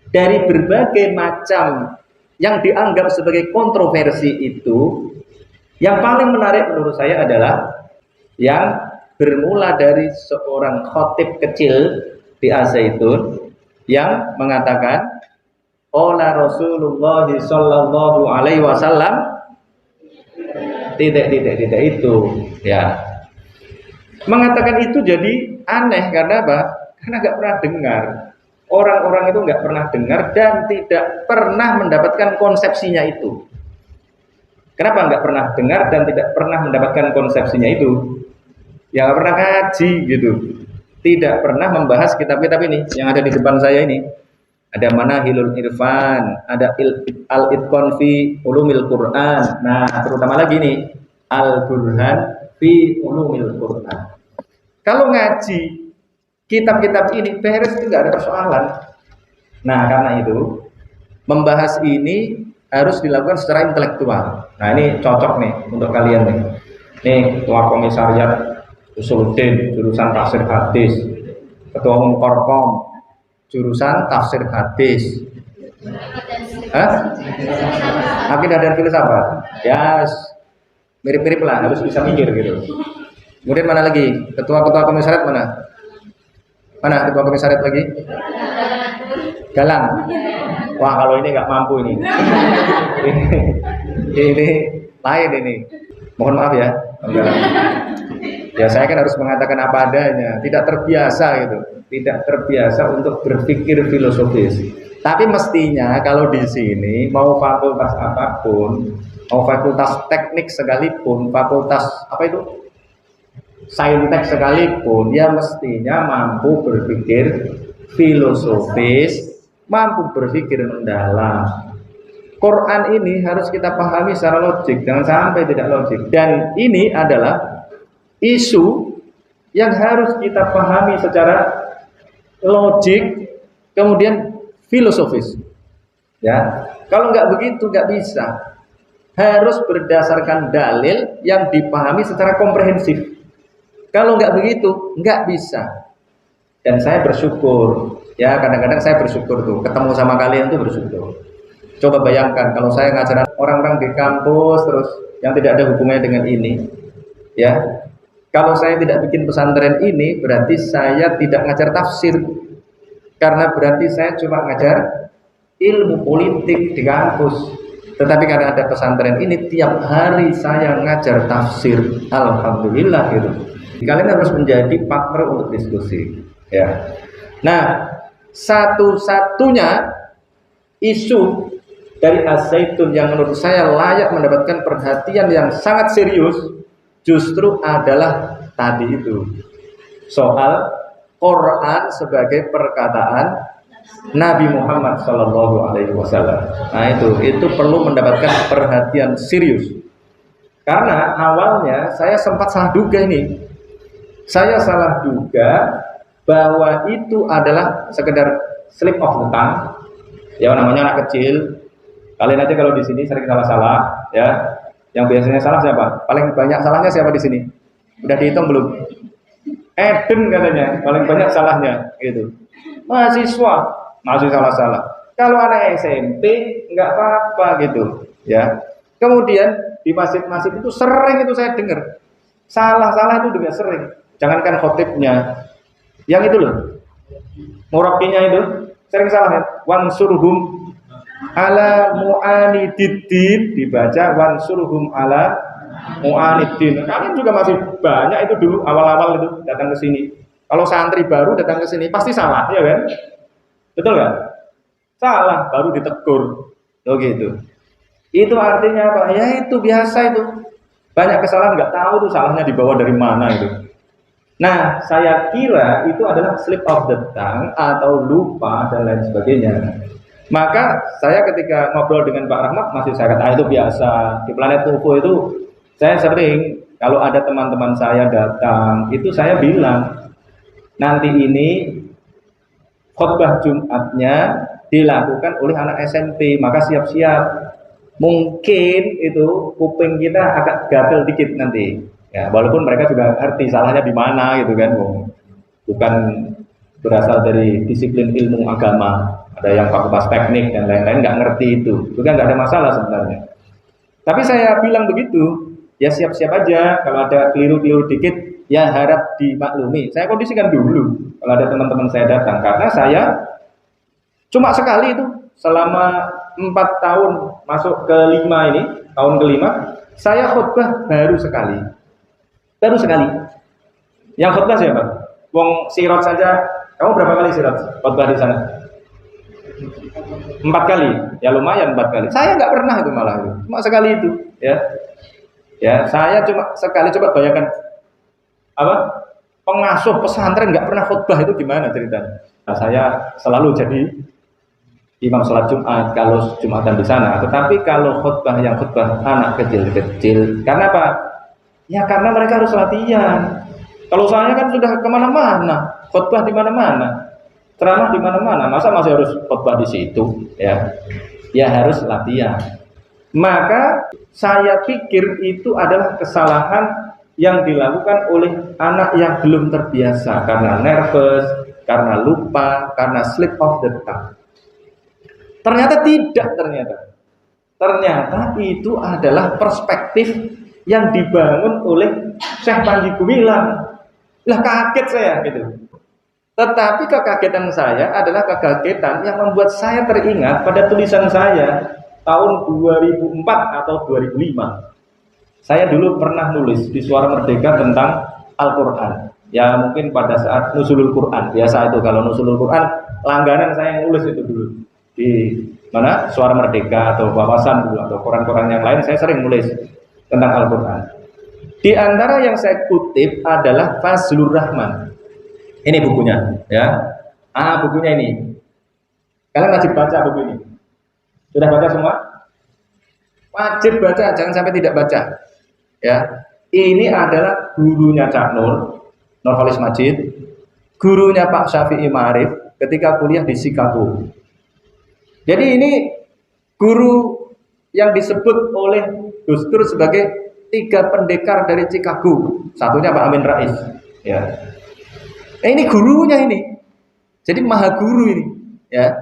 dari berbagai macam yang dianggap sebagai kontroversi itu, yang paling menarik menurut saya adalah yang bermula dari seorang khotib kecil di Al-Zaitun yang mengatakan qala Rasulullah sallallahu alaihi wasallam tidak itu, ya. Mengatakan itu jadi aneh karena apa? Karena nggak pernah dengar. Orang-orang itu nggak pernah dengar dan tidak pernah mendapatkan konsepsinya itu. Kenapa nggak pernah dengar dan tidak pernah mendapatkan konsepsinya itu? Ya nggak pernah ngaji gitu. Tidak pernah membahas kitab-kitab ini yang ada di depan saya ini. Ada Manahilul Irfan, ada Al-Itqan fi Ulumil Quran. Nah, terutama lagi nih Al-Burhan fi Ulumil Quran. Kalau ngaji kitab-kitab ini beres, itu nggak ada persoalan. Nah, karena itu membahas ini harus dilakukan secara intelektual. Nah, ini cocok nih untuk kalian nih. Nih Ketua Komisariat Usuluddin jurusan Tafsir Hadis, Ketua Umum Korkom jurusan Tafsir Hadis, Akidah dan Filsafat. Ya, mirip-mirip lah, harus bisa mikir gitu. Kemudian mana lagi? Ketua-ketua komisariat mana? Mana ketua komisariat lagi? Galang. Wah, kalau ini nggak mampu ini. Ini lain ini. Mohon maaf ya. Ya saya kan harus mengatakan apa adanya. Tidak terbiasa gitu. Tidak terbiasa untuk berpikir filosofis. Tapi mestinya kalau di sini mau fakultas apapun, mau fakultas teknik sekalipun, fakultas apa itu? Saintek sekalipun, ya mestinya mampu berpikir filosofis, mampu berpikir mendalam. Quran ini harus kita pahami secara logik, jangan sampai tidak logik. Dan ini adalah isu yang harus kita pahami secara logik, kemudian filosofis. Ya, kalau nggak begitu nggak bisa. Harus berdasarkan dalil yang dipahami secara komprehensif. Kalau nggak begitu, nggak bisa. Dan saya bersyukur, ya kadang-kadang saya bersyukur tuh, ketemu sama kalian tuh bersyukur. Coba bayangkan kalau saya ngajar orang-orang di kampus terus yang tidak ada hubungannya dengan ini, ya. Kalau saya tidak bikin pesantren ini, berarti saya tidak ngajar tafsir. Karena berarti saya cuma ngajar ilmu politik di kampus. Tetapi karena ada pesantren ini, tiap hari saya ngajar tafsir. Alhamdulillah gitu. Kalian harus menjadi partner untuk diskusi, ya. Nah, satu-satunya isu dari Az-Zaitun yang menurut saya layak mendapatkan perhatian yang sangat serius justru adalah tadi itu, soal Quran sebagai perkataan Nabi Muhammad SAW. Nah itu perlu mendapatkan perhatian serius. Karena awalnya saya sempat salah duga ini. Saya salah duga bahwa itu adalah sekedar slip of the tongue. Ya namanya anak kecil. Kalian aja kalau di sini sering salah-salah, ya. Yang biasanya salah siapa? Paling banyak salahnya siapa di sini? Udah dihitung belum? Eden katanya paling banyak salahnya, gitu. Mahasiswa masih salah-salah. Kalau anak SMP nggak apa-apa gitu, ya. Kemudian di masjid-masjid itu sering itu saya dengar salah-salah itu juga sering. Jangankan khotibnya, yang itu loh, murabinya itu sering salah ya. Wansurhum ala mu'anididdin, dibaca wansurhum ala mu'aniddin. Kalian juga masih banyak itu dulu awal-awal itu datang ke sini. Kalau santri baru datang ke sini pasti salah, ya kan? Betul kan? Salah baru ditegur. Loh gitu. Itu artinya apa? Ya itu biasa itu. Banyak kesalahan nggak tahu tuh salahnya dibawa dari mana itu. Nah, saya kira itu adalah slip of the tongue atau lupa dan lain sebagainya. Maka saya ketika ngobrol dengan Pak Rahmat masih saya kata itu biasa. Di planet UFO itu saya sering kalau ada teman-teman saya datang itu saya bilang nanti ini khutbah Jumatnya dilakukan oleh anak SMP, maka siap-siap. Mungkin itu kuping kita agak gatel dikit nanti. Ya, walaupun mereka juga ngerti salahnya di mana gitu kan, bukan berasal dari disiplin ilmu agama. ada yang fakultas teknik dan lain-lain nggak ngerti itu, juga nggak ada masalah sebenarnya. Tapi saya bilang begitu, ya siap-siap aja kalau ada keliru-keliru dikit, ya harap dimaklumi. Saya kondisikan dulu kalau ada teman-teman saya datang, karena saya cuma sekali itu selama 4 tahun masuk ke 5 ini, tahun kelima, saya khutbah baru sekali. Baru sekali. Yang khutbah siapa? Wong Sirot saja, kamu berapa kali Sirot khutbah di sana? 4 kali, ya lumayan 4 kali. Saya nggak pernah itu malah itu, cuma sekali itu, ya. Ya, saya cuma sekali. Coba bayangkan apa? Pengasuh pesantren nggak pernah khutbah itu gimana ceritanya? Nah, saya selalu jadi imam sholat Jumat kalau Jumatan di sana. Tetapi kalau khutbah yang khutbah anak kecil-kecil, karena apa? Ya karena mereka harus latihan. Kalau saya kan sudah kemana-mana, khutbah di mana-mana, ceramah di mana-mana, masa masih harus khutbah di situ? Ya, ya harus latihan. Maka saya pikir itu adalah kesalahan yang dilakukan oleh anak yang belum terbiasa karena nervous, karena lupa, karena slip of the tongue. Ternyata tidak, ternyata itu adalah perspektif yang dibangun oleh Syekh Panji Gumilang. Lah kaget saya gitu. Tetapi kekagetan saya adalah kekagetan yang membuat saya teringat pada tulisan saya tahun 2004 atau 2005. Saya dulu pernah nulis di Suara Merdeka tentang Al-Quran. Ya mungkin pada saat Nuzulul Quran, biasa itu kalau Nuzulul Quran langganan saya yang nulis itu dulu. Di mana Suara Merdeka atau Wawasan dulu atau koran-koran yang lain saya sering nulis tentang Al-Quran. Di antara yang saya kutip adalah Fazlur Rahman. Ini bukunya, ya. Bukunya ini. Kalian wajib baca buku ini. Sudah baca semua? Wajib baca, jangan sampai tidak baca. Ya. Ini adalah gurunya Cak Nur Khalis Majid, gurunya Pak Syafi'i Ma'arif ketika kuliah di Chicago. Jadi ini guru yang disebut oleh Gus Dur sebagai 3 pendekar dari Chicago. Satunya Pak Amin Rais. Ya. Ini gurunya ini. Jadi maha guru ini. Ya.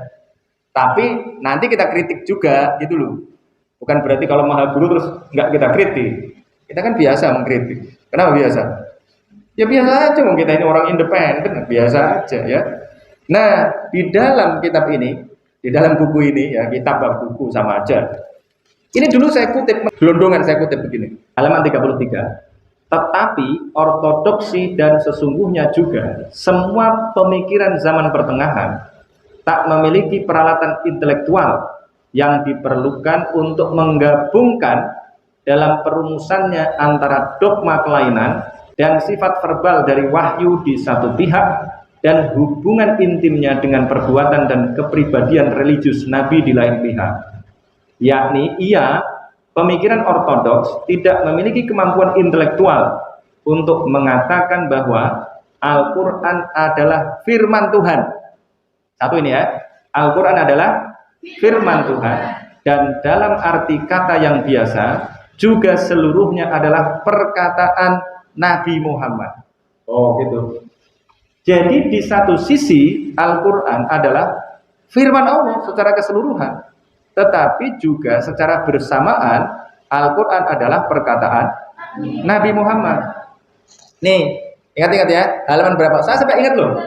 Tapi nanti kita kritik juga gitu loh. Bukan berarti kalau maha guru terus nggak kita kritik. Kita kan biasa mengkritik. Kenapa biasa? Ya biasa aja, kita ini orang independen, biasa aja ya. Nah, di dalam kitab ini, di dalam buku ini ya, kitab buku sama aja. Ini dulu saya kutip, gelondongan saya kutip begini, halaman 33. Tetapi ortodoksi dan sesungguhnya juga semua pemikiran zaman pertengahan tak memiliki peralatan intelektual yang diperlukan untuk menggabungkan dalam perumusannya antara dogma kelainan dan sifat verbal dari wahyu di satu pihak dan hubungan intimnya dengan perbuatan dan kepribadian religius Nabi di lain pihak. Yakni pemikiran ortodoks tidak memiliki kemampuan intelektual untuk mengatakan bahwa Al-Quran adalah firman Tuhan. Satu ini ya, Al-Quran adalah firman Tuhan dan dalam arti kata yang biasa juga seluruhnya adalah perkataan Nabi Muhammad. Oh gitu. Jadi di satu sisi Al-Quran adalah firman Allah secara keseluruhan, tetapi juga secara bersamaan Al-Quran adalah perkataan Nabi Muhammad. Nih, ingat-ingat ya, halaman berapa? Saya sampai ingat loh.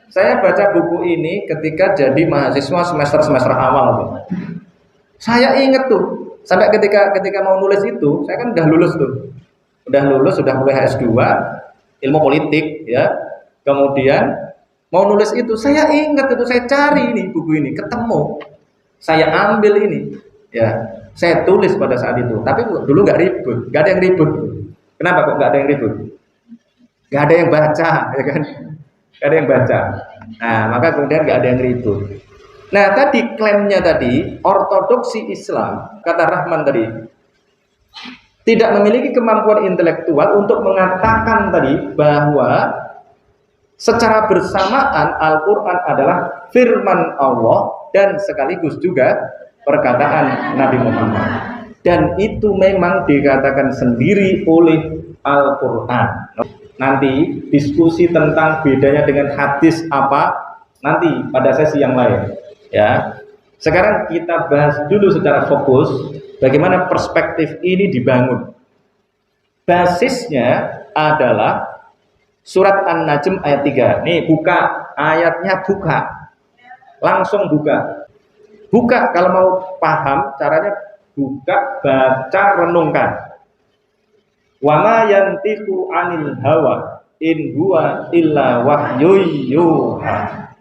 Saya baca buku ini ketika jadi mahasiswa semester awal tuh. Saya ingat tuh, sampai ketika mau nulis itu, saya kan udah lulus tuh. Sudah mulai S2 ilmu politik ya. Kemudian mau nulis itu, saya ingat itu, saya cari ini buku ini, ketemu. Saya ambil ini. Ya, saya tulis pada saat itu. Tapi dulu nggak ribut, nggak ada yang ribut. Kenapa kok nggak ada yang ribut? Nggak ada yang baca, ya kan? Nggak ada yang baca. Nah, maka kemudian nggak ada yang ribut. Nah, tadi klaimnya tadi ortodoksi Islam, kata Rahman tadi, tidak memiliki kemampuan intelektual untuk mengatakan tadi bahwa secara bersamaan Al-Quran adalah firman Allah dan sekaligus juga perkataan Nabi Muhammad. Dan itu memang dikatakan sendiri oleh Al-Quran. Nanti diskusi tentang bedanya dengan hadis apa nanti pada sesi yang lain. Ya. Sekarang kita bahas dulu secara fokus bagaimana perspektif ini dibangun. Basisnya adalah surat An-Najm ayat 3. Nih buka, ayatnya buka. Langsung buka. Buka kalau mau paham caranya, buka, baca, renungkan. Wa ma yantiqu 'anil hawa in huwa illa wahyun yuha.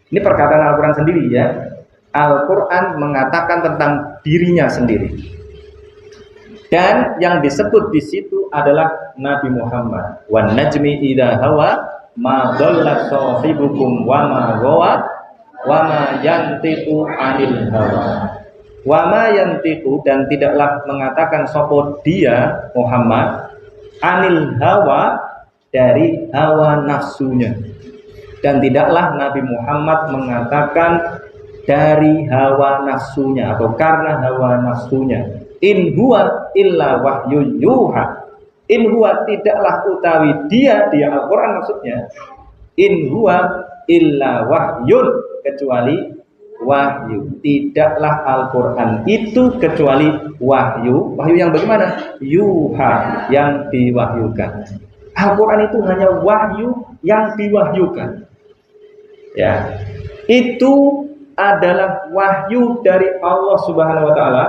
Ini perkataan Al-Qur'an sendiri ya. Al-Quran mengatakan tentang dirinya sendiri, dan yang disebut di situ adalah Nabi Muhammad. Wan najmi idza hawa ma dhalla sahibukum wa ma ghawa wa ma yantiqu 'anil hawa. Wa ma yantiqu, dan tidaklah mengatakan sapa dia Muhammad, 'anil hawa, dari hawa nafsunya, dan tidaklah Nabi Muhammad mengatakan dari hawa nafsunya atau karena hawa nafsunya. In huwa illa wahyun yuha. In huwa, tidaklah utawi dia Al-Quran maksudnya. In huwa illa wahyun, kecuali wahyu. Tidaklah Al-Quran itu kecuali wahyu. Wahyu yang bagaimana? Yuha, yang diwahyukan. Al-Quran itu hanya wahyu yang diwahyukan. Ya, itu adalah wahyu dari Allah Subhanahu wa taala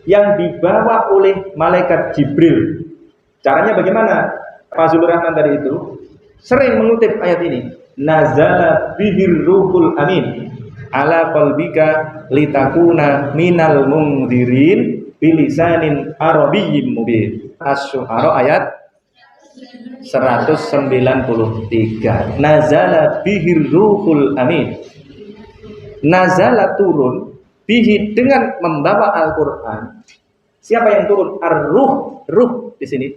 yang dibawa oleh malaikat Jibril. Caranya bagaimana? Fazlur Rahman tadi itu sering mengutip ayat ini. Nazala bihir ruhul amin ala qalbika litakuna minal mungdirin bilisanin arabiyyin mubin. Asy-Syu'ara ayat 193. Nazala bihir ruhul amin. Nazala, turun, bihi, dengan membawa Al-Quran. Siapa yang turun? Ar-ruh, ruh di sini.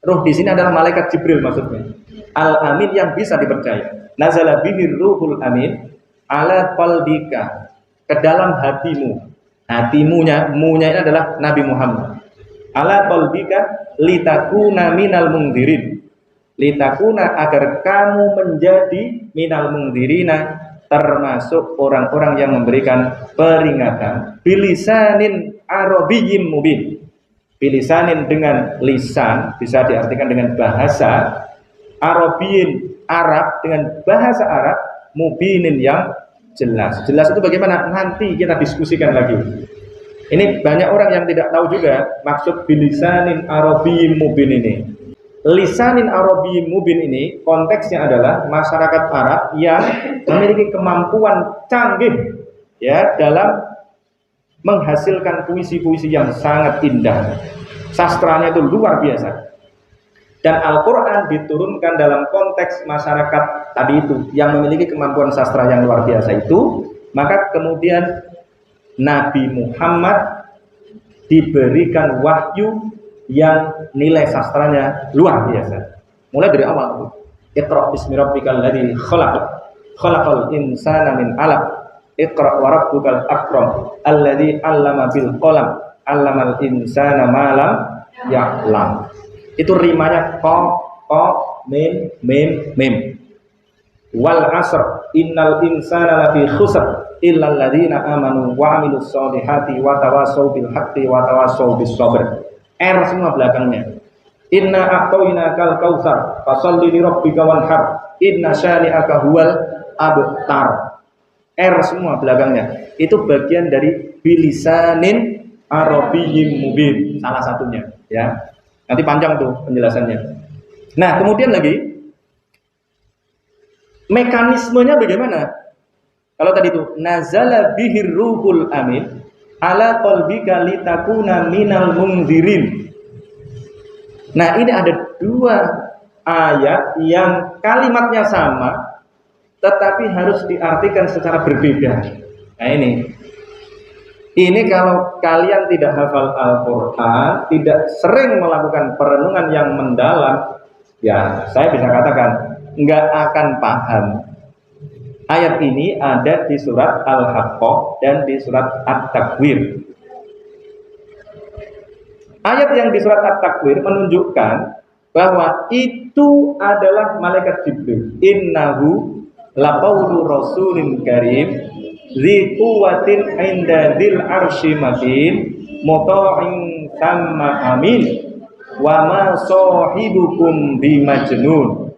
Ruh di sini adalah malaikat Jibril maksudnya. Al-Amin, yang bisa dipercaya. Nazala bihi ruhul amin ala qalbika, ke dalam hatimu. Hatimunya, munya ini adalah Nabi Muhammad. Ala qalbika litakuna minal mungdirin. Litakuna, agar kamu menjadi minal mungdirina, termasuk orang-orang yang memberikan peringatan. Bilisanin arabiyyin mubin. Bilisanin, dengan lisan, bisa diartikan dengan bahasa. Arabiyyin, Arab, dengan bahasa Arab. Mubinin, yang jelas. Jelas itu bagaimana? Nanti kita diskusikan lagi. Ini banyak orang yang tidak tahu juga maksud bilisanin arabiyyin mubin ini. Lisanin arabiyyin mubin ini konteksnya adalah masyarakat Arab yang memiliki kemampuan canggih ya dalam menghasilkan puisi-puisi yang sangat indah. Sastranya itu luar biasa. Dan Al-Quran diturunkan dalam konteks masyarakat tadi itu yang memiliki kemampuan sastra yang luar biasa itu, maka kemudian Nabi Muhammad diberikan wahyu yang nilai sastranya luar biasa. Mulai dari awal, Iqra bismi rabbikal ladzi khalaq, khalaqal insana min 'alaq, Iqra wa rabbukal akram, alladzi 'allama bil qalam, 'allamal insana ma lam ya'lam. Itu rimanya qaf mim mim mim. Wal 'asr innal insana lafi khusr illa alladzina amanu wa 'amilus solihati wa tawassaw bil haqqi wa tawassaw bis sabr. R semua belakangnya. Inna a'tainakal kautsar fasholli li rabbika wanhar inna syani'aka huwal abtar. R semua belakangnya. Itu bagian dari bilisanin arabiyyin mubin, salah satunya ya. Nanti panjang tuh penjelasannya. Nah, kemudian lagi mekanismenya bagaimana? Kalau tadi itu nazala bihir ruhul amin ala qalbika litakuna minal mungdirin. Nah, ini ada dua ayat yang kalimatnya sama tetapi harus diartikan secara berbeda. Nah, ini kalau kalian tidak hafal Al-Quran, tidak sering melakukan perenungan yang mendalam, ya saya bisa katakan nggak akan paham. Ayat ini ada di surat Al-Haqqah dan di surat At-Takwir. Ayat yang di surat At-Takwir menunjukkan bahwa itu adalah malaikat Jibril. Innahu laqaulu rasulin karim Dzi quwwatin 'inda dzil arsy makin muta'in tsumma amin wa ma sahibukum bimajnun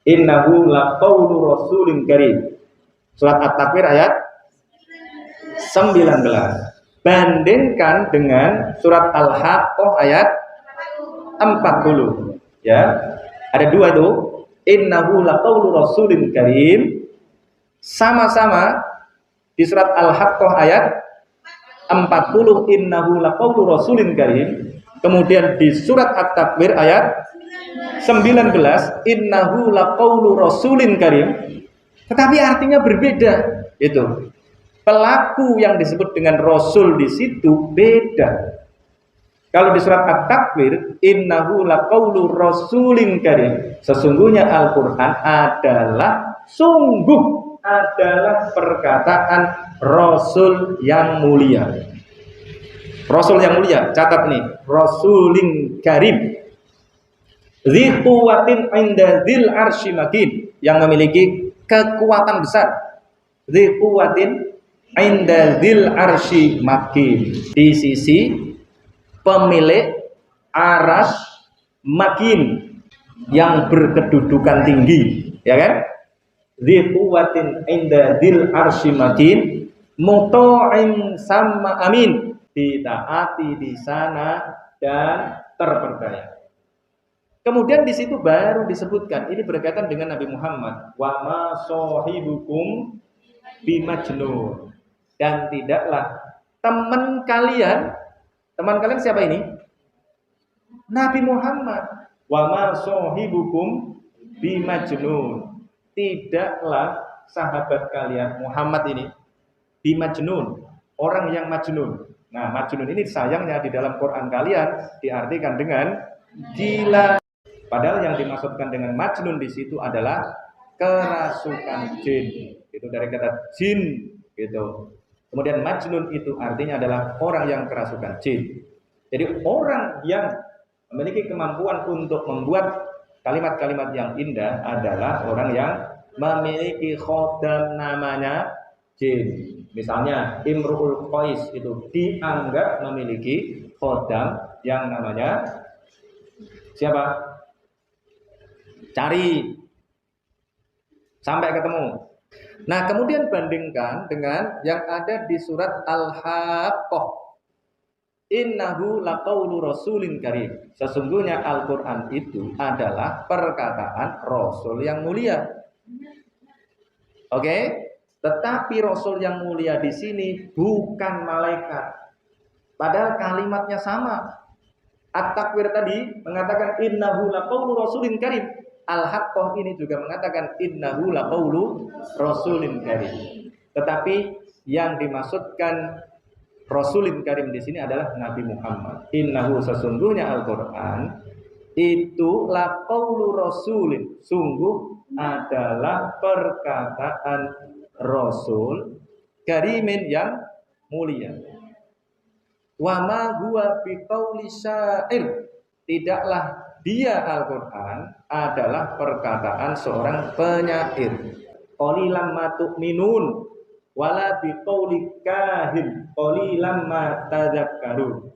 innahu laqaulu rasulin karim. Surat At-Takwir ayat 19. Bandingkan dengan surat Al-Haqqah ayat 40. Ya. Ada dua itu. Innahu laqaulu rasulin karim. Sama-sama di surat Al-Haqqah ayat 40 innahu laqaulu rasulin karim. Kemudian di surat At-Takwir ayat 19 innahu laqaulu rasulin karim. Tetapi artinya berbeda. Itu. Pelaku yang disebut dengan rasul di situ beda. Kalau di surat At-Takwir innahu laqaulu rasulin karim. Sesungguhnya Al-Qur'an adalah perkataan rasul yang mulia. Rasul yang mulia, catat nih, rasulin karim. Dzi quwwatin 'inda dzil arsy makin, yang memiliki kekuatan besar. Dzi quwwatin 'inda dzil arsy makin, di sisi pemilik aras makin, yang berkedudukan tinggi, ya kan? Dzi quwwatin 'inda dzil arsy makin muta'in sama amin, ditaati di sana dan terpercaya. Kemudian di situ baru disebutkan ini berkaitan dengan Nabi Muhammad, wa ma sahibukum bimajnun, dan tidaklah teman kalian siapa ini? Nabi Muhammad. Wa ma sahibukum bimajnun, tidaklah sahabat kalian Muhammad ini bimajnun, orang yang majnun. Nah, majnun ini sayangnya di dalam Quran kalian diartikan dengan gila. Padahal yang dimaksudkan dengan majnun di situ adalah kerasukan jin. Itu dari kata jin gitu. Kemudian majnun itu artinya adalah orang yang kerasukan jin. Jadi orang yang memiliki kemampuan untuk membuat kalimat-kalimat yang indah adalah orang yang memiliki khodam namanya jin. Misalnya Imru'ul Qais itu dianggap memiliki khodam yang namanya siapa? Cari sampai ketemu. Nah, kemudian bandingkan dengan yang ada di surat Al-Haqqah. Innahu laqaulu rasulin karim. Sesungguhnya Al-Qur'an itu adalah perkataan rasul yang mulia. Oke? Tetapi rasul yang mulia di sini bukan malaikat. Padahal kalimatnya sama. At-Takwir tadi mengatakan innahu laqaulu rasulin karim. Al-Haqqah ini juga mengatakan innahu laqaulu rasulin karim. Tetapi yang dimaksudkan rasulin karim di sini adalah Nabi Muhammad. Innahu, sesungguhnya Al-Qur'an itu laqaulu rasulin, sungguh adalah perkataan rasul karimin yang mulia. Wa ma huwa biqauli syair, tidaklah dia Al-Qur'an adalah perkataan seorang penyair. Qalilan ma tu'minun wala biqauli kahin qalilan ma tadzakkarun.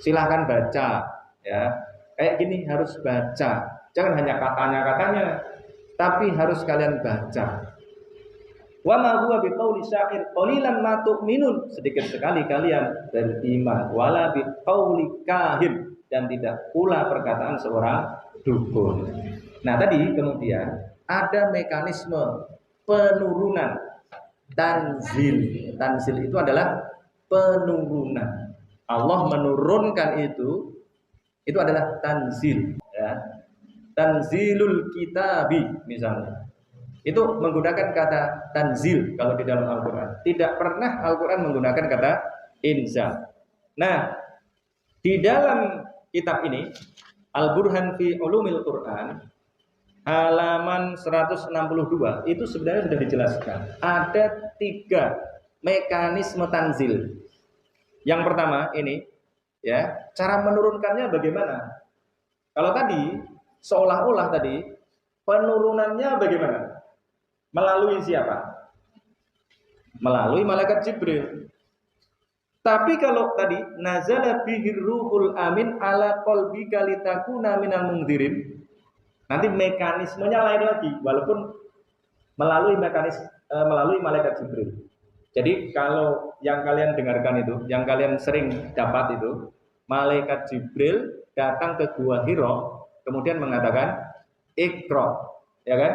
Silahkan baca ya. Kayak gini harus baca. Jangan hanya katanya-katanya, tapi harus kalian baca. Wa ma huwa biqauli syair qalilan ma tu'minun, sedikit sekali kalian beriman. Wala biqauli kahin, dan tidak pula perkataan seorang dukun. Nah, tadi kemudian ada mekanisme penurunan tanzil. Tanzil itu adalah penurunan. Allah menurunkan itu adalah tanzil ya. Tanzilul kitabi misalnya. Itu menggunakan kata tanzil kalau di dalam Al-Qur'an. Tidak pernah Al-Qur'an menggunakan kata inzal. Nah, di dalam kitab ini Al-Burhan fi Ulumil Quran halaman 162 itu sebenarnya sudah dijelaskan. Ada 3 mekanisme tanzil. Yang pertama ini ya, cara menurunkannya bagaimana? Kalau tadi seolah-olah tadi penurunannya bagaimana? Melalui siapa? melalui malaikat Jibril. Tapi kalau tadi nazala bihir ruhul amin ala qalbika litakuna minal mungdirin, nanti mekanismenya lain lagi, walaupun melalui melalui malaikat Jibril. Jadi kalau yang kalian dengarkan itu, yang kalian sering dapat itu, malaikat Jibril datang ke Gua Hiro, kemudian mengatakan Iqra, ya kan?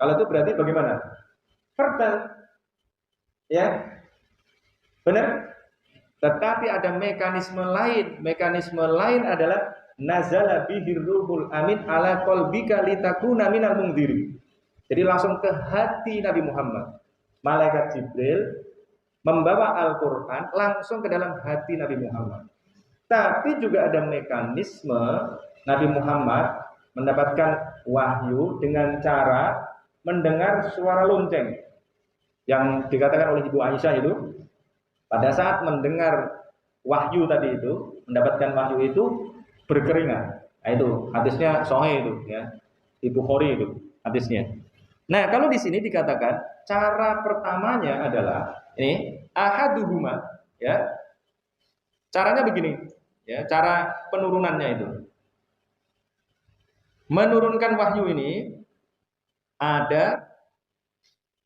Kalau itu berarti bagaimana? Terbang, ya, benar? Tetapi ada mekanisme lain. Mekanisme lain adalah nazala bihir ruhul amin ala qalbika litakuna minal mungdirin. Jadi langsung ke hati Nabi Muhammad. Malaikat Jibril membawa Al-Qur'an langsung ke dalam hati Nabi Muhammad. Tapi juga ada mekanisme Nabi Muhammad mendapatkan wahyu dengan cara mendengar suara lonceng. Yang dikatakan oleh Ibu Aisyah itu, pada saat mendengar wahyu tadi itu, mendapatkan wahyu itu berkeringat. Nah, itu hadisnya sahih itu, ya. Di Bukhari itu hadisnya. Nah, kalau di sini dikatakan cara pertamanya adalah ini ahaduhuma, ya. Caranya begini, ya, cara penurunannya itu. Menurunkan wahyu ini ada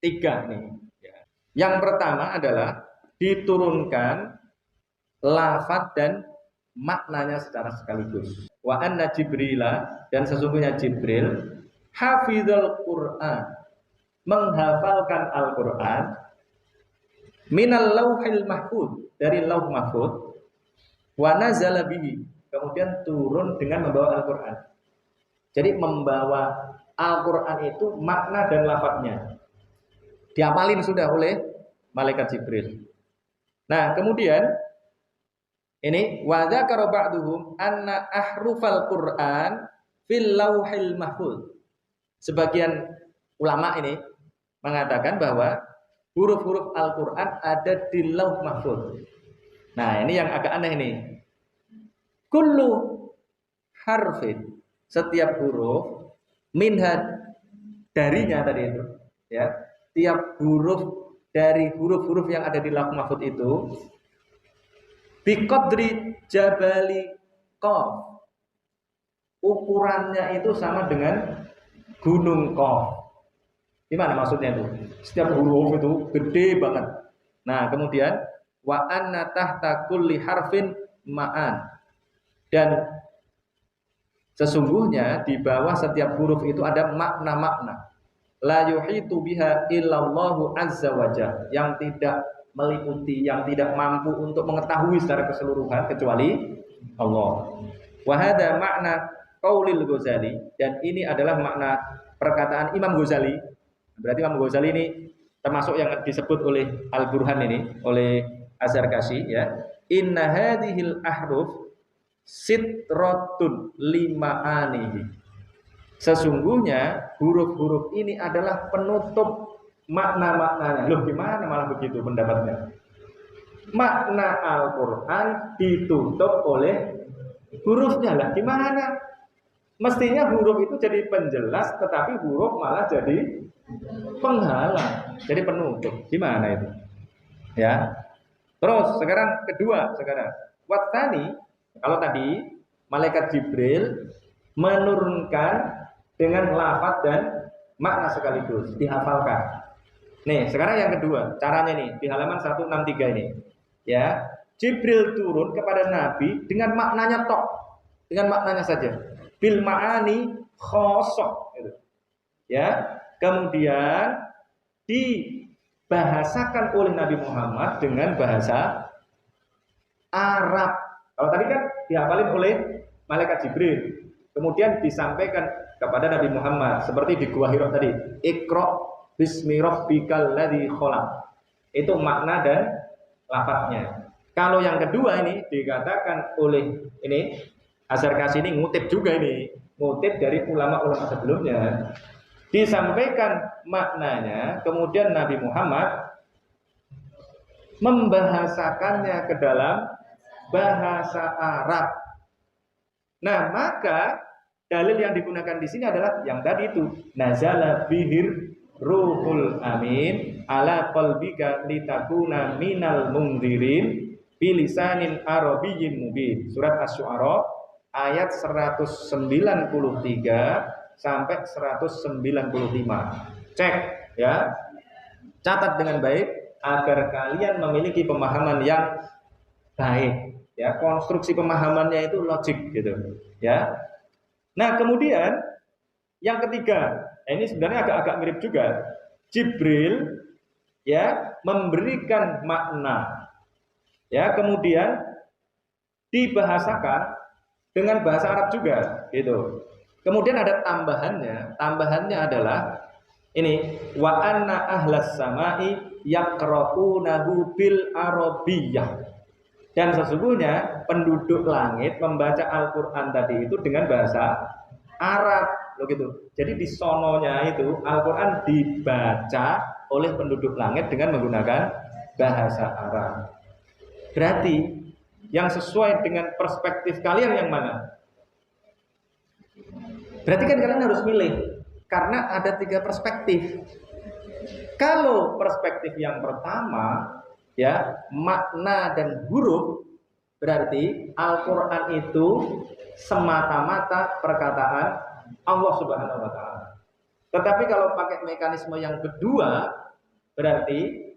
3 nih. Ya. Yang pertama adalah diturunkan lafaz dan maknanya secara sekaligus. Wa anna Jibrila, dan sesungguhnya Jibril hafizul Qur'an, menghafalkan Al-Qur'an minal lauhil mahfuz, dari lauh mahfuz, wa nazala bihi, kemudian turun dengan membawa Al-Qur'an. Jadi membawa Al-Qur'an itu makna dan lafaznya diapalin sudah oleh malaikat Jibril. Nah, kemudian ini wa dzakara ba'duhum anna ahrufal Qur'an fil lauhil mahfuz. Sebagian ulama ini mengatakan bahwa huruf-huruf Al-Qur'an ada di lauh mahfuz. Nah, ini yang agak aneh ini. Kullu harfin, setiap huruf, minha, darinya tadi itu, ya. Tiap huruf dari huruf-huruf yang ada di lauh mahfuz itu biqadri jabali qaf, ukurannya itu sama dengan gunung Qaf. Gimana maksudnya itu? Setiap huruf itu gede banget. Nah, kemudian wa anna tahta kulli harfin ma'an, dan sesungguhnya di bawah setiap huruf itu ada makna-makna. La yuhitu biha illallahu azza wajalla, yang tidak meliputi, yang tidak mampu untuk mengetahui secara keseluruhan kecuali Allah. Wa hadza makna qaulil Ghazali, dan ini adalah makna perkataan Imam Ghazali. Berarti Imam Ghazali ini termasuk yang disebut oleh Al-Burhan ini, oleh Az-Zarkashi, ya. Inna hadhil ahruf sitratun lima'anihi. Sesungguhnya huruf-huruf ini adalah penutup makna-maknanya. Loh, gimana malah begitu pendapatnya? Makna Al-Qur'an ditutup oleh hurufnya lah. Gimana? Mestinya huruf itu jadi penjelas, tetapi huruf malah jadi penghalang, jadi penutup. Gimana itu? Ya. Terus sekarang kedua, Wattani, kalau tadi malaikat Jibril menurunkan dengan lafaz dan makna sekaligus, dihafalkan. Nih, sekarang yang kedua, caranya nih di halaman 163 ini. Ya, Jibril turun kepada Nabi dengan maknanya tok, dengan maknanya saja. Bil ma'ani khosok, gitu. Ya, kemudian dibahasakan oleh Nabi Muhammad dengan bahasa Arab. Kalau tadi kan dihafalin oleh malaikat Jibril, kemudian disampaikan kepada Nabi Muhammad seperti di Gua Hiro tadi, Iqra bismi rabbikal ladzi khalaq. Itu makna dan lafadznya. Kalau yang kedua ini dikatakan oleh ini Az-Zarkashi ini ngutip juga ini, ngutip dari ulama-ulama sebelumnya. Disampaikan maknanya, kemudian Nabi Muhammad membahasakannya ke dalam bahasa Arab. Nah, maka dalil yang digunakan di sini adalah yang tadi itu, nazala bihir ruhul amin ala qalbika litakuna minal mundzirin bilisanin arabiyyin mubin. Surat Asy-Syu'ara ayat 193 sampai 195. Cek ya. Catat dengan baik agar kalian memiliki pemahaman yang baik ya. Konstruksi pemahamannya itu logik gitu ya. Nah, kemudian yang ketiga, ini sebenarnya agak-agak mirip juga. Jibril ya memberikan makna. Ya, kemudian dibahasakan dengan bahasa Arab juga gitu. Kemudian ada tambahannya. Tambahannya adalah ini wa anna ahlas samai yaqra'unahu bil arabiyyah. Dan sesungguhnya penduduk langit membaca Al-Qur'an tadi itu dengan bahasa Arab, loh gitu. Jadi di sononya itu Al-Qur'an dibaca oleh penduduk langit dengan menggunakan bahasa Arab. Berarti yang sesuai dengan perspektif kalian yang mana? Berarti kan kalian harus milih karena ada 3 perspektif. Kalau perspektif yang pertama ya, makna dan huruf, berarti Al-Qur'an itu semata-mata perkataan Allah Subhanahu wa taala. Tetapi kalau pakai mekanisme yang kedua, berarti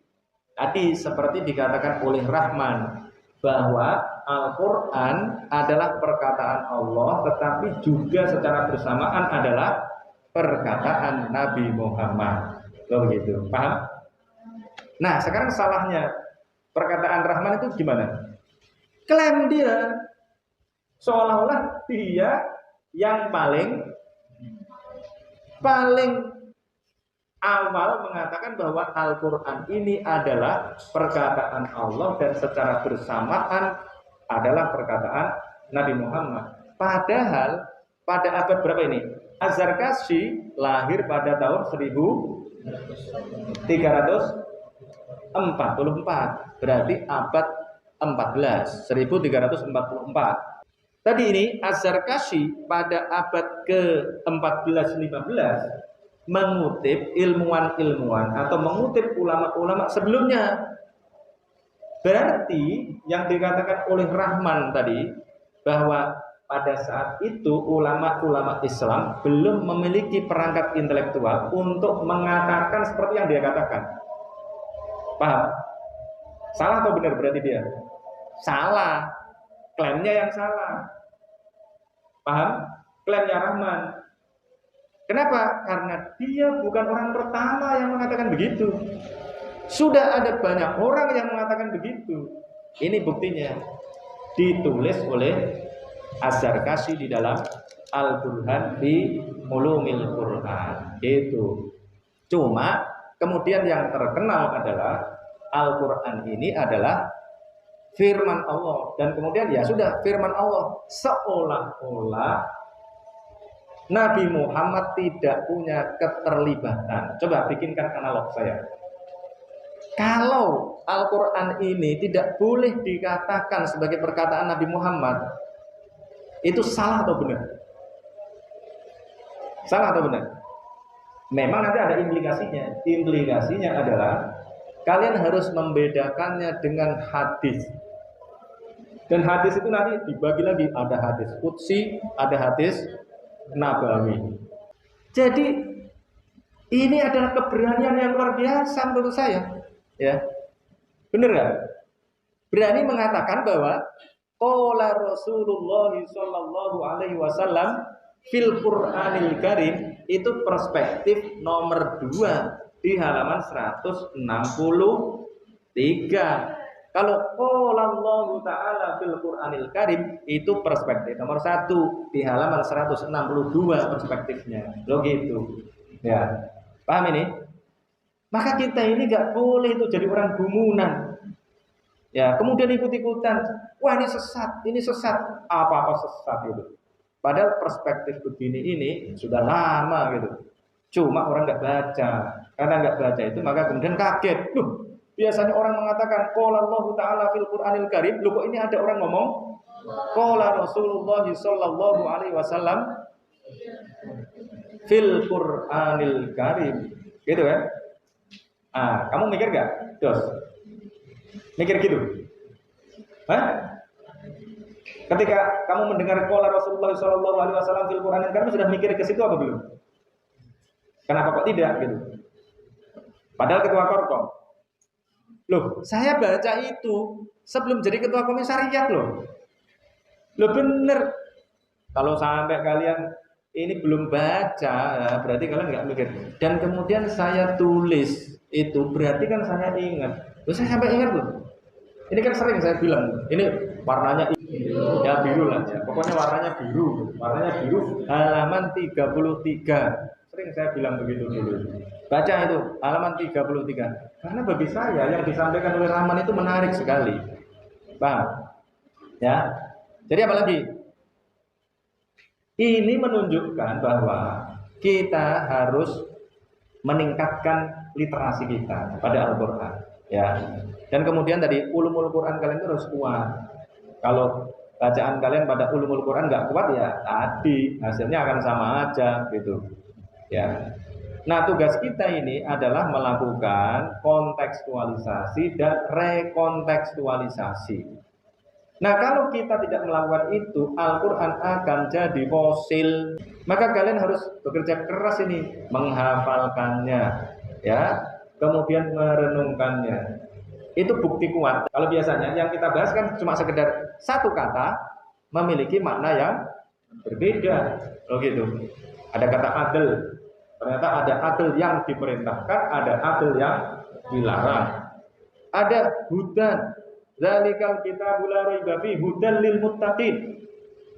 tadi seperti dikatakan oleh Rahman bahwa Al-Qur'an adalah perkataan Allah, tetapi juga secara bersamaan adalah perkataan Nabi Muhammad. Loh gitu, paham? Nah, sekarang salahnya perkataan Rahman itu gimana? Klaim dia seolah-olah dia yang paling awal mengatakan bahwa Al-Qur'an ini adalah perkataan Allah dan secara bersamaan adalah perkataan Nabi Muhammad. Padahal pada abad berapa ini? Az-Zarkashi lahir pada tahun 1344, berarti abad 14, 1344. Tadi ini Az-Zarkashi pada abad ke-14-15 mengutip ilmuwan-ilmuwan atau mengutip ulama-ulama sebelumnya. Berarti yang dikatakan oleh Rahman tadi bahwa pada saat itu ulama-ulama Islam belum memiliki perangkat intelektual untuk mengatakan seperti yang dia katakan. Paham? Salah atau benar berarti dia? Salah. Klaimnya yang salah. Paham? Klaimnya Rahman. Kenapa? Karena dia bukan orang pertama yang mengatakan begitu. Sudah ada banyak orang yang mengatakan begitu. Ini buktinya. Ditulis oleh Az-Zarkashi di dalam Al-Burhan fi Ulumil Quran. Itu. Cuma kemudian yang terkenal adalah Al-Quran ini adalah firman Allah. Dan kemudian ya sudah firman Allah. Seolah-olah Nabi Muhammad tidak punya keterlibatan. Coba bikinkan analog saya. Kalau Al-Quran ini tidak boleh dikatakan sebagai perkataan Nabi Muhammad, itu salah atau benar? Salah atau benar? Memang nanti ada implikasinya. Implikasinya adalah kalian harus membedakannya dengan hadis. Dan hadis itu nanti dibagi lagi, ada hadis qudsi, ada hadis nabawi. Jadi ini adalah keberanian yang luar biasa menurut saya. Ya, benar nggak? Berani mengatakan bahwa qala Rasulullah sallallahu alaihi wasallam fil Qur'anil Karim, itu perspektif nomor 2 di halaman 163. Kalau qala Allah taala fil Qur'anil Karim, itu perspektif nomor 1 di halaman 162 perspektifnya. Loh gitu. Ya. Paham ini? Maka kita ini gak boleh itu jadi orang gumunan. Ya, kemudian ikut-ikutan. Wah, ini sesat. Apa-apa sesat itu. Padahal perspektif begini ini sudah lama gitu. Cuma orang gak baca. Karena gak baca itu maka kemudian kaget. Loh, biasanya orang mengatakan qala Allah taala fil Qur'anil Karim. Loh, kok ini ada orang ngomong qala Rasulullah sallallahu alaihi wasallam fil Qur'anil Karim. Gitu kan? Kamu mikir gak? Dos? Mikir gitu? Hah? Ketika kamu mendengar qala Rasulullah SAW fil Quran, kamu sudah mikir ke situ apa belum? Kenapa kok tidak gitu? Padahal ketua korkom. Loh, saya baca itu sebelum jadi ketua komisariat loh. Loh bener. Kalau sampai kalian ini belum baca, ya berarti kalian nggak mikir. Dan kemudian saya tulis itu berarti kan saya ingat. Loh, saya sampai ingat loh. Ini kan sering saya bilang, ini warnanya biru. Ya biru lah ya. Pokoknya warnanya biru. Warnanya biru halaman 33. Sering saya bilang begitu dulu. Baca itu halaman 33. Karena bagi saya yang disampaikan oleh Rahman itu menarik sekali. Paham? Ya. Jadi apa lagi? Ini menunjukkan bahwa kita harus meningkatkan literasi kita pada Al-Qur'an, ya. Dan kemudian tadi ulumul Quran kalian itu harus kuat. Kalau bacaan kalian pada ulumul Quran nggak kuat ya tadi hasilnya akan sama aja gitu. Ya. Nah, tugas kita ini adalah melakukan kontekstualisasi dan rekontekstualisasi. Nah, kalau kita tidak melakukan itu, Al-Quran akan jadi fosil. Maka kalian harus bekerja keras ini, menghafalkannya, ya, kemudian merenungkannya. Itu bukti kuat. Kalau biasanya yang kita bahas kan cuma sekedar satu kata memiliki makna yang berbeda. Oh gitu. Ada kata adil. Ternyata ada adil yang diperintahkan, ada adil yang dilarang. Ada hudan. Zalikal kitabul la raiba fihi hudan lil muttaqin.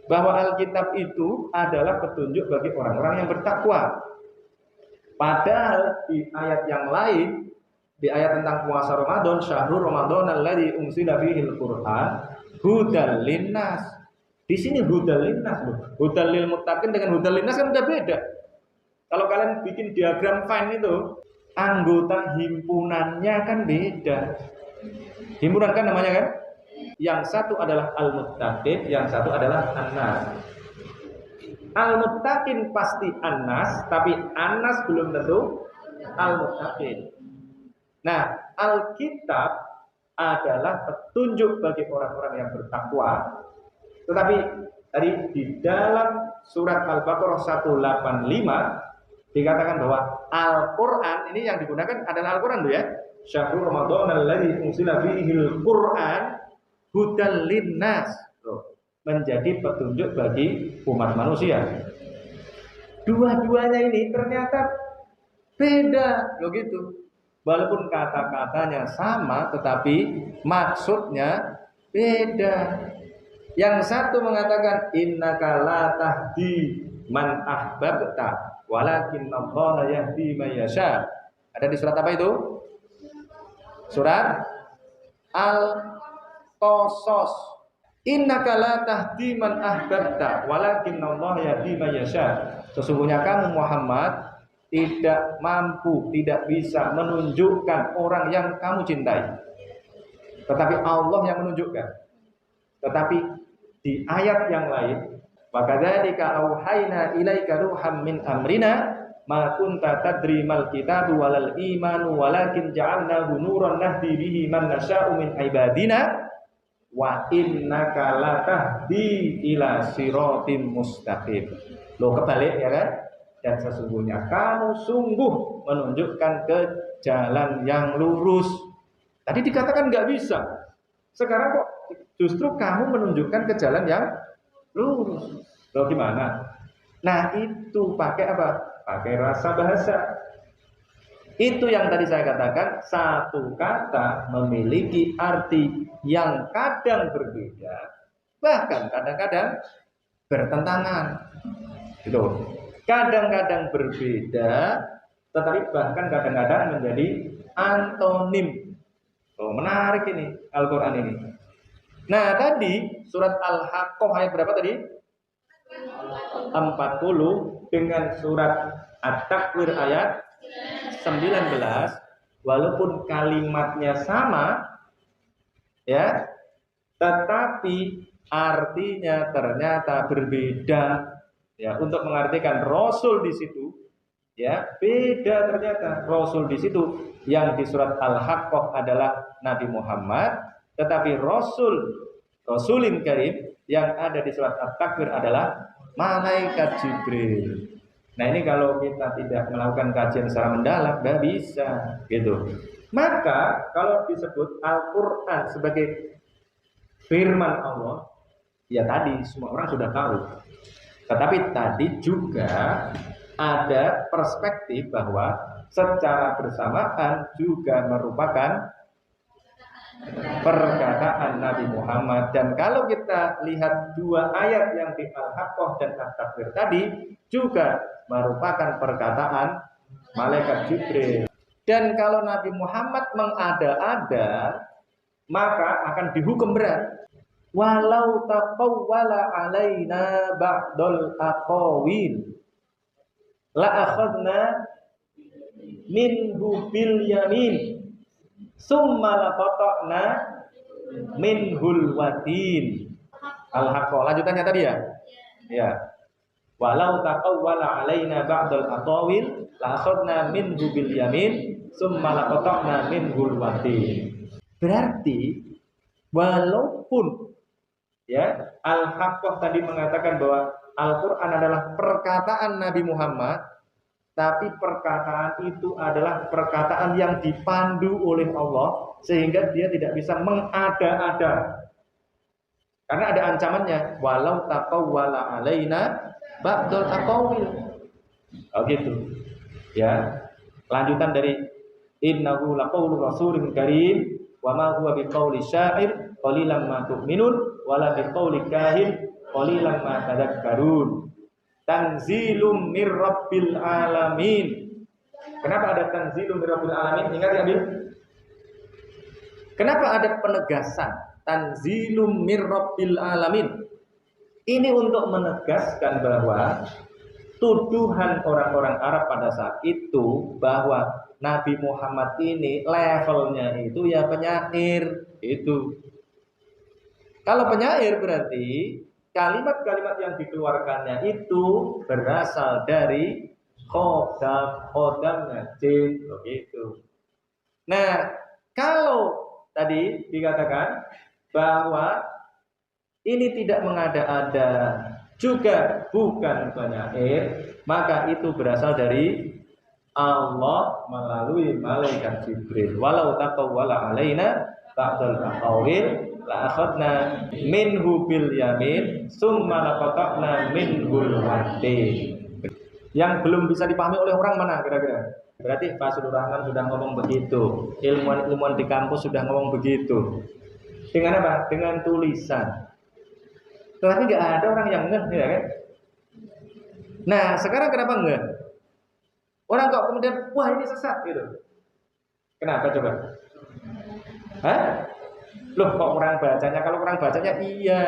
Bahwa Alkitab itu adalah petunjuk bagi orang-orang yang bertakwa. Padahal di ayat yang lain, di ayat tentang puasa Ramadan, syahrul Ramadan alladzi unzila fihil Qur'an hudan linnas. Di sini hudan linnas loh. Hudan lil muttaqin dengan hudan linnas kan udah beda. Kalau kalian bikin diagram fine itu, anggota himpunannya kan beda. Himpunan kan namanya kan? Yang satu adalah al-muttaqin, yang satu adalah an-nas. Al-muttaqin pasti an-nas, tapi an-nas belum tentu al-muttaqin. Nah, Alkitab adalah petunjuk bagi orang-orang yang bertakwa. Tetapi tadi di dalam surat Al-Baqarah 185 dikatakan bahwa Al-Quran ini yang digunakan adalah Al-Quran tuh ya. Syahrul Ramadan alladzi unzila fihil Qur'an hudan linnas. Menjadi petunjuk bagi umat manusia. Dua-duanya ini ternyata beda, loh gitu. Walaupun kata-katanya sama, tetapi maksudnya beda. Yang satu mengatakan innaka la tahdi man ahbabta, walakinallaha yahdi man yasha. Ada di surat apa itu? Surat Al-Qasas. Innaka la tahdi man ahbabta, walakinallaha yahdi man yasha. Sesungguhnya kamu Muhammad tidak mampu, tidak bisa menunjukkan orang yang kamu cintai. Tetapi Allah yang menunjukkan. Tetapi di ayat yang lain, maka dzalika auhayna ilaika ruham min amrina ma kunta tadri mal kitabu walal imanu walakin ja'alnahu nuran nahdi bihi man nasya'u min ibadina wa innaka latahdi ila siratim mustaqim. Loh, kebalik ya kan? Dan sesungguhnya kamu sungguh menunjukkan ke jalan yang lurus. Tadi dikatakan nggak bisa. Sekarang kok justru kamu menunjukkan ke jalan yang lurus. Loh gimana? Nah itu pakai apa? Pakai rasa bahasa. Itu yang tadi saya katakan, satu kata memiliki arti yang kadang berbeda, bahkan kadang-kadang bertentangan. Gitu. Kadang-kadang berbeda, tetapi bahkan kadang-kadang menjadi antonim. Oh, menarik ini Al-Quran ini. Nah tadi surat Al-Haqqah ayat berapa tadi? 40 dengan surat At-Takwir ayat 19, walaupun kalimatnya sama ya, tetapi artinya ternyata berbeda. Ya, untuk mengartikan Rasul di situ Ya, beda ternyata. Rasul di situ yang di surat Al-Haqqah adalah Nabi Muhammad, tetapi Rasulin Karim yang ada di surat At-Takwir adalah malaikat Jibril. Nah, ini kalau kita tidak melakukan kajian secara mendalam nggak bisa gitu. Maka kalau disebut Al-Qur'an sebagai firman Allah, ya tadi semua orang sudah tahu. Tetapi tadi juga ada perspektif bahwa secara bersamaan juga merupakan perkataan Nabi Muhammad. Dan kalau kita lihat dua ayat yang di Al-Haqqah dan At-Takwir tadi juga merupakan perkataan malaikat Jibril. Dan kalau Nabi Muhammad mengada-ada, maka akan dihukum berat. Walau taqawwala alaina ba'dul aqawil la akhadna minhu bil yamin summa laqata'na minhul watin. Al-Haqqah. Lanjutannya tadi ya? Ya. Walau taqawwala alaina ba'dul aqawil la akhadna minhu bil yamin summa laqata'na minhul watin. Berarti walaupun ya Al-Haqqah tadi mengatakan bahwa Al-Quran adalah perkataan Nabi Muhammad, tapi perkataan itu adalah perkataan yang dipandu oleh Allah sehingga dia tidak bisa mengada-ada. Karena ada ancamannya, walau taqawwala alaina ba'dul aqawil. Oh gitu. Ya. Lanjutan dari innahu laqawlu rasulin karim wa ma huwa biqauli syair qalilan ma tu'minun wala biqauli kahin qalilan ma tadhakkarun. Tanzilum mir rabbil alamin. Kenapa ada tanzilum mir rabbil alamin? Ingat ya, Bil? Kenapa ada penegasan tanzilum mir rabbil alamin? Ini untuk menegaskan bahwa tuduhan orang-orang Arab pada saat itu bahwa Nabi Muhammad ini levelnya itu ya penyair itu. Kalau penyair berarti kalimat-kalimat yang dikeluarkannya itu berasal dari khodamnya jin begitu. Nah, kalau tadi dikatakan bahwa ini tidak mengada-ada juga bukan penyair, maka itu berasal dari Allah melalui malaikat Jibril. Walau taqawwala alaina ba'dal aqawil la akhadna minhu bil yamin summa laqata'na minhul watin. Yang belum bisa dipahami oleh orang mana kira-kira? Berarti Pak Fazlur Rahman sudah ngomong begitu, ilmuwan-ilmuwan di kampus sudah ngomong begitu. Dengan apa? Dengan tulisan. Tetapi nggak ada orang yang ngeh, ya kan? Nah, sekarang kenapa ngeh? Orang kok kemudian, wah ini sesat gitu. Kenapa coba? Hah? Loh kok kurang bacanya? Kalau kurang bacanya iya.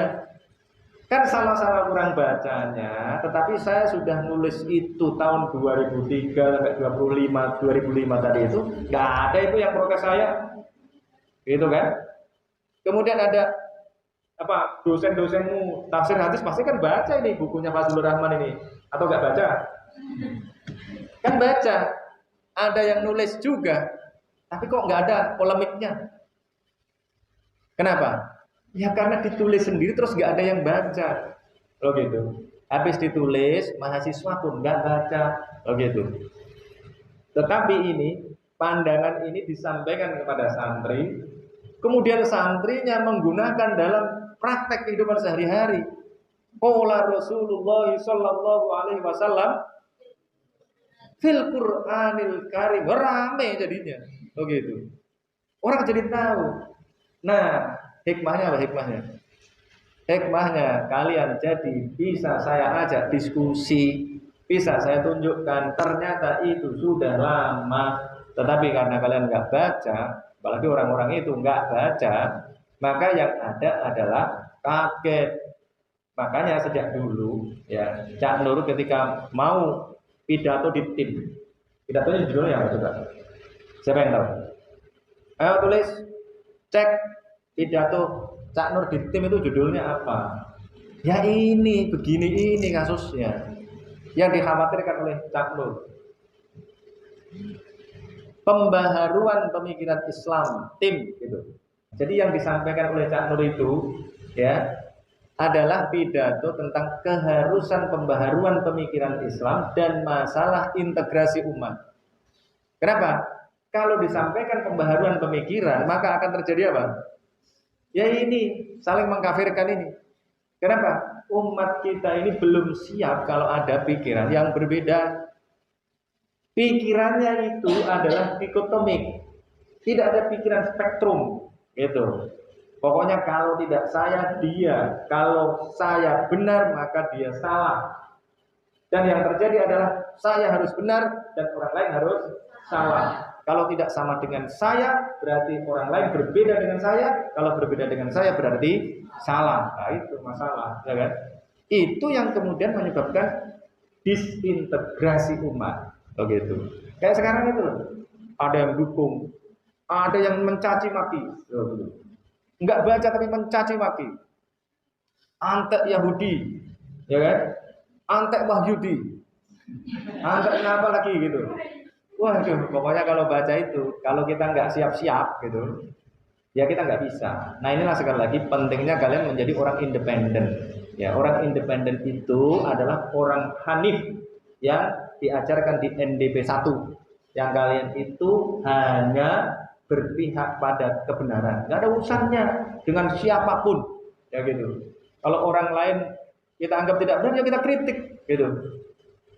Kan sama-sama kurang bacanya, tetapi saya sudah nulis itu tahun 2003 sampai 2005 tadi itu, nggak ada itu yang protes saya. Gitu kan? Kemudian ada apa dosen-dosenmu tafsir hadis pasti kan baca ini bukunya Pak Fazlur Rahman ini atau nggak baca? Kan baca. Ada yang nulis juga, tapi kok nggak ada polemiknya? Kenapa? Ya karena ditulis sendiri terus nggak ada yang baca. Loh gitu. Habis ditulis mahasiswa pun nggak baca. Loh gitu. Tetapi ini pandangan ini disampaikan kepada santri, kemudian santrinya menggunakan dalam praktek kehidupan sehari-hari. Qala Rasulullah sallallahu alaihi wasallam fil Qur'anil Karim, rame jadinya. Oh gitu. Orang jadi tahu. Nah, hikmahnya apa hikmahnya? Hikmahnya kalian jadi bisa saya ajak diskusi, bisa saya tunjukkan ternyata itu sudah lama, tetapi karena kalian nggak baca, apalagi orang-orang itu nggak baca, maka yang ada adalah kaget. Makanya sejak dulu ya Cak Nur ketika mau pidato di tim, pidatonya judulnya apa coba? Siapa yang tahu? Ayo tulis, cek pidato Cak Nur di tim itu judulnya apa? Ya ini, begini ini kasusnya yang dikhawatirkan oleh Cak Nur. Pembaharuan pemikiran Islam, tim gitu. Jadi yang disampaikan oleh Cak Nur itu ya adalah pidato tentang keharusan pembaharuan pemikiran Islam dan masalah integrasi umat. Kenapa? Kalau disampaikan pembaharuan pemikiran, maka akan terjadi apa? Ya ini, saling mengkafirkan ini. Kenapa? Umat kita ini belum siap kalau ada pikiran yang berbeda. Pikirannya itu adalah dikotomik. Tidak ada pikiran spektrum, gitu. Pokoknya kalau tidak saya, dia. Kalau saya benar, maka dia salah. Dan yang terjadi adalah saya harus benar dan orang lain harus salah. Kalau tidak sama dengan saya, berarti orang lain berbeda dengan saya. Kalau berbeda dengan saya, berarti salah. Nah, itu masalah, ya kan? Itu yang kemudian menyebabkan disintegrasi umat. Begitu. Kayak sekarang itu, ada yang dukung, ada yang mencaci maki. Enggak baca tapi mencaci maki. Antek Yahudi, ya kan? Antek Wahyudi, antek apa lagi gitu. Waduh, pokoknya kalau baca itu, kalau kita nggak siap-siap gitu, ya kita nggak bisa. Nah inilah sekali lagi pentingnya kalian menjadi orang independen. Ya, orang independen itu adalah orang Hanif yang diajarkan di NDP 1. Yang kalian itu hanya berpihak pada kebenaran, nggak ada urusannya dengan siapapun, ya gitu. Kalau orang lain kita anggap tidak benar, ya kita kritik, gitu.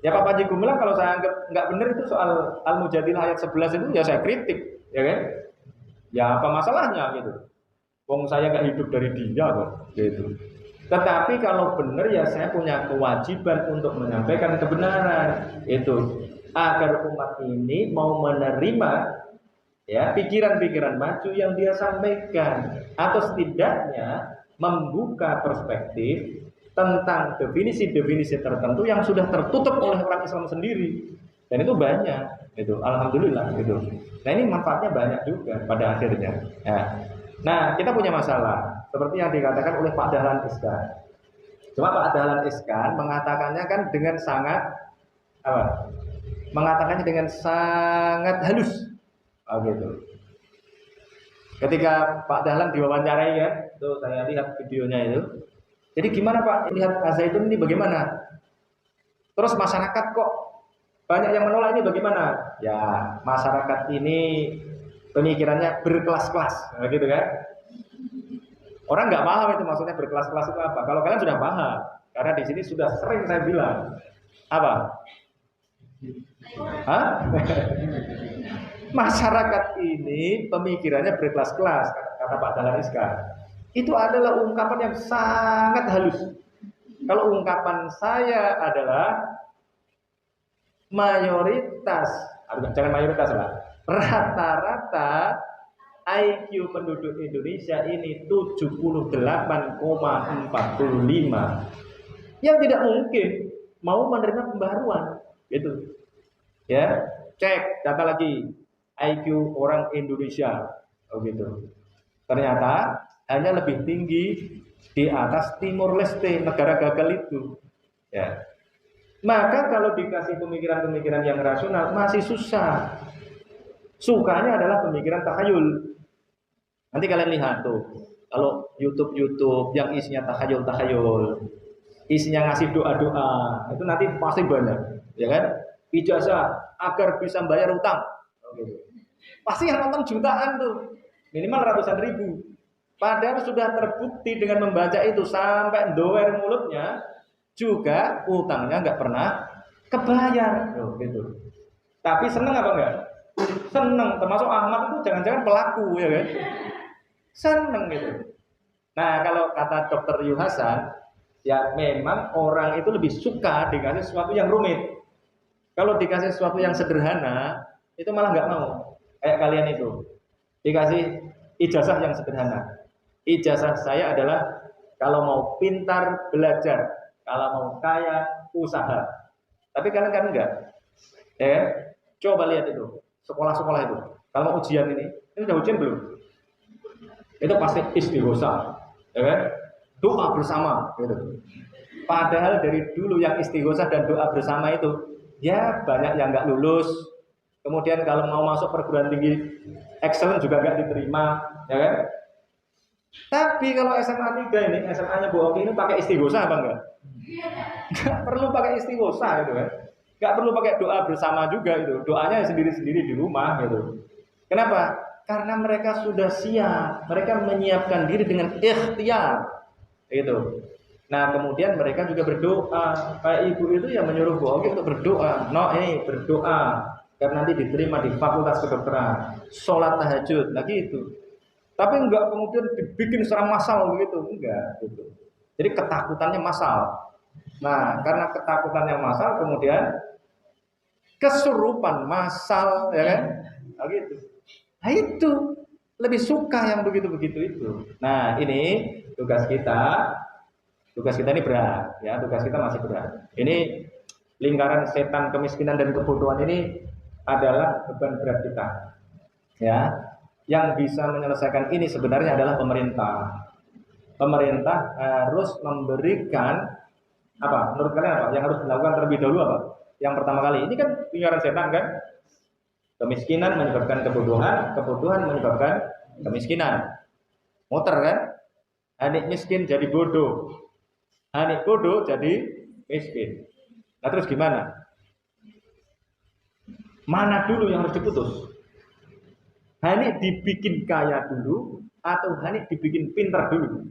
Ya Pak Panji Gumilang kalau saya anggap nggak benar itu soal Al-Mujadilah ayat 11 itu ya saya kritik, ya kan? Ya apa masalahnya gitu? Wong saya nggak hidup dari dia kok, gitu. Tetapi kalau benar ya saya punya kewajiban untuk menyampaikan kebenaran itu agar umat ini mau menerima ya pikiran-pikiran maju yang dia sampaikan atau setidaknya membuka perspektif tentang definisi-definisi tertentu yang sudah tertutup oleh orang Islam sendiri, dan itu banyak, itu alhamdulillah gitu. Nah ini manfaatnya banyak juga pada akhirnya. Ya. Nah kita punya masalah seperti yang dikatakan oleh Pak Dahlan Iskan. Cuma Pak Dahlan Iskan mengatakannya kan dengan sangat apa? Mengatakannya dengan sangat halus, gitu. Ketika Pak Dahlan diwawancarai ya, itu saya lihat videonya itu. Jadi gimana Pak, lihat Al-Zaitun ini bagaimana? Terus masyarakat kok banyak yang menolak ini bagaimana? Ya masyarakat ini pemikirannya berkelas-kelas, gitu kan? Orang nggak paham itu maksudnya berkelas-kelas itu apa. Kalau kalian sudah paham, karena di sini sudah sering saya bilang apa? Hah? Masyarakat ini pemikirannya berkelas-kelas, kata Pak Dahlan Iskan. Itu adalah ungkapan yang sangat halus. Kalau ungkapan saya adalah mayoritas, jangan mayoritas lah, rata-rata IQ penduduk Indonesia ini 78,45 yang tidak mungkin mau menerima pembaharuan, gitu. Ya, cek data lagi IQ orang Indonesia, gitu. Ternyata hanya lebih tinggi di atas Timur Leste, negara gagal itu. Ya. Maka kalau dikasih pemikiran-pemikiran yang rasional masih susah. Sukanya adalah pemikiran takhayul. Nanti kalian lihat tuh, kalau YouTube yang isinya takhayul, isinya ngasih doa-doa, itu nanti pasti banyak, ya kan? Ijazah agar bisa bayar utang. Pasti yang nonton jutaan tuh, minimal ratusan ribu. Padahal sudah terbukti dengan membaca itu sampai doer mulutnya juga utangnya nggak pernah kebayar, gitu. Tapi seneng apa enggak? Seneng, termasuk Ahmad itu jangan-jangan pelaku, ya kan? Seneng gitu. Nah kalau kata Dr. Yu Hasan, ya memang orang itu lebih suka dikasih sesuatu yang rumit. Kalau dikasih sesuatu yang sederhana, itu malah nggak mau. Kayak kalian itu dikasih ijazah yang sederhana. Ijazah saya adalah kalau mau pintar belajar, kalau mau kaya usaha. Tapi kalian kan enggak, ya? Coba lihat itu sekolah-sekolah itu. Kalau mau ujian ini udah ujian belum? Itu pasti istighosah, ya kan? Doa bersama, gitu. Padahal dari dulu yang istighosah dan doa bersama itu, ya banyak yang nggak lulus. kemudian kalau mau masuk perguruan tinggi excellent juga nggak diterima, ya kan? Tapi kalau SMA 3 ini, SMA-nya Bu Oki ini pakai istighosa apa enggak? Nggak perlu pakai istighosa gitu kan. Nggak perlu pakai doa bersama juga itu. Doanya sendiri-sendiri di rumah gitu. Kenapa? Karena mereka sudah siap. Mereka menyiapkan diri dengan ikhtiar. Gitu. Nah, kemudian mereka juga berdoa. Kayak ibu itu yang menyuruh Bu Oki untuk berdoa. No, ini berdoa karena nanti diterima di fakultas kedokteran. Sholat tahajud, nah gitu. Tapi enggak kemudian dibikin secara massal begitu, enggak gitu. Jadi ketakutannya massal. Nah, karena ketakutannya massal, kemudian kesurupan massal, ya kan? Nah, gitu. Nah, itu lebih suka yang begitu-begitu itu. Nah, ini tugas kita. Tugas kita ini berat, ya. Tugas kita masih berat. Ini lingkaran setan, kemiskinan dan kebodohan ini adalah beban berat kita. Ya. Yang bisa menyelesaikan ini sebenarnya adalah pemerintah. Pemerintah harus memberikan apa? Menurut kalian apa? Yang harus dilakukan terlebih dahulu apa? Yang pertama kali ini kan lingkaran setan kan? Kemiskinan menyebabkan kebodohan, kebodohan menyebabkan kemiskinan. Muter kan? Anik miskin jadi bodoh, anik bodoh jadi miskin. Nah terus gimana? Mana dulu yang harus diputus? Hanik dibikin kaya dulu atau Hanik dibikin pinter dulu?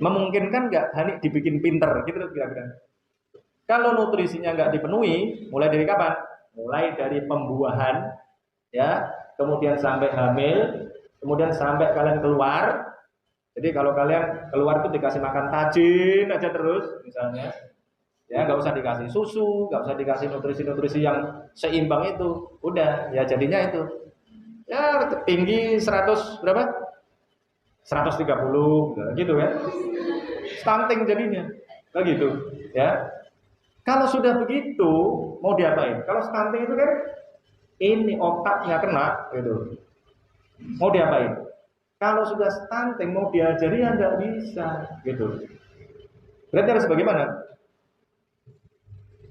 Memungkinkan nggak Hanik dibikin pinter? Gitu kira-kira. Kalau nutrisinya nggak dipenuhi, mulai dari kapan? Mulai dari pembuahan, ya, kemudian sampai hamil, kemudian sampai kalian keluar. Jadi kalau kalian keluar itu dikasih makan tajin aja terus, misalnya, ya nggak usah dikasih susu, nggak usah dikasih nutrisi-nutrisi yang seimbang itu, udah, ya jadinya itu. Ya tinggi 100 berapa? 130 gitu kan. Stunting jadinya. Begitu, ya. Kalau sudah begitu mau diapain? Kalau stunting itu kan ini otaknya kena gitu. Mau diapain? Kalau sudah stunting mau diajari ya nggak bisa gitu. Berarti harus bagaimana?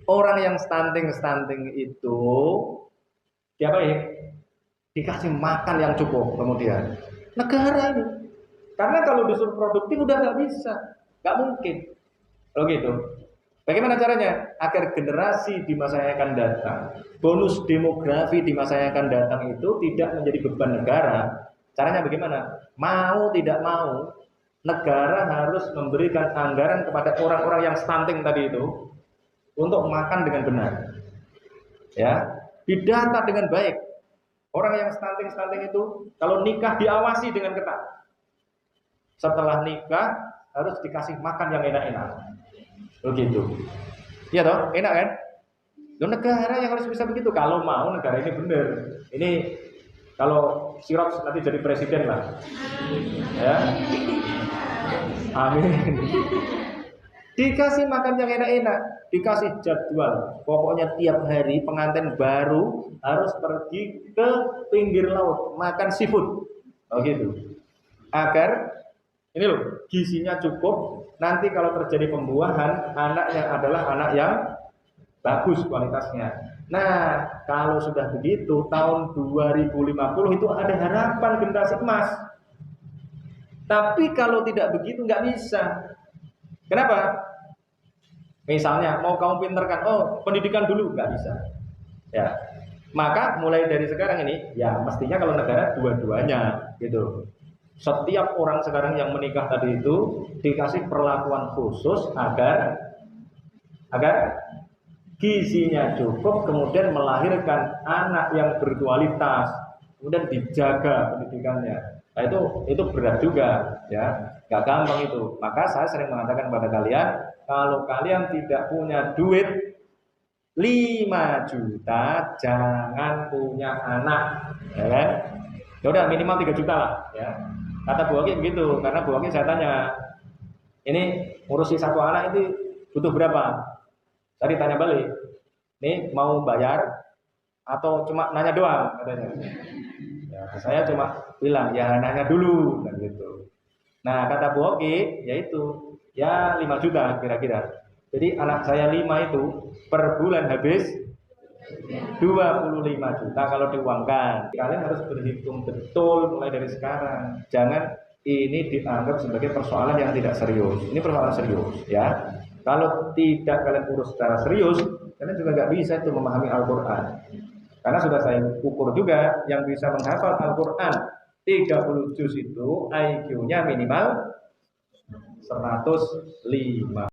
Orang yang stunting itu diapain? Dikasih makan yang cukup kemudian negara ini, karena kalau disuruh produktif udah nggak bisa, nggak mungkin. Kalau gitu, bagaimana caranya agar generasi di masa yang akan datang, bonus demografi di masa yang akan datang itu tidak menjadi beban negara? Caranya bagaimana? Mau tidak mau, negara harus memberikan anggaran kepada orang-orang yang stunting tadi itu untuk makan dengan benar, ya, didata dengan baik. Orang yang stunting itu kalau nikah diawasi dengan ketat. Setelah nikah harus dikasih makan yang enak-enak. Begitu. Iya toh, enak kan? Loh, negara yang harus bisa begitu. Kalau mau negara ini benar. Ini kalau Sirok nanti jadi presiden lah. Ya. Amin. Dikasih makan yang enak-enak, dikasih jadwal. Pokoknya tiap hari pengantin baru harus pergi ke pinggir laut makan seafood. Oh gitu. Agar ini loh, gizinya cukup. Nanti kalau terjadi pembuahan, anaknya adalah anak yang bagus kualitasnya. Nah, kalau sudah begitu, tahun 2050 itu ada harapan generasi emas. Tapi kalau tidak begitu nggak bisa. Kenapa? Misalnya mau kamu pinterkan, oh pendidikan dulu, nggak bisa. Ya, maka mulai dari sekarang ini, ya mestinya kalau negara dua-duanya, gitu. Setiap orang sekarang yang menikah tadi itu dikasih perlakuan khusus agar gizinya cukup, kemudian melahirkan anak yang berkualitas, kemudian dijaga pendidikannya. Nah itu berat juga, ya, nggak gampang itu. Maka saya sering mengatakan kepada kalian, kalau kalian tidak punya duit 5 juta, jangan punya anak, ya kan? Ya udah minimal 3 juta lah, ya. Kata Bu Aki begitu, karena Bu Aki saya tanya, ini ngurusi satu anak itu butuh berapa? Tadi tanya balik, ini mau bayar atau cuma nanya doang katanya. Ya, saya cuma bilang ya nanya dulu dan gitu. Nah kata Bu Oki yaitu ya 5 juta kira-kira. Jadi anak saya 5 itu per bulan habis 25 juta kalau diuangkan. Kalian harus berhitung betul mulai dari sekarang. Jangan ini dianggap sebagai persoalan yang tidak serius. Ini persoalan serius ya. Kalau tidak kalian urus secara serius, kalian juga nggak bisa itu memahami Al-Quran. Karena sudah saya ukur juga, yang bisa menghafal Al-Quran 30 juz itu IQ-nya minimal 105.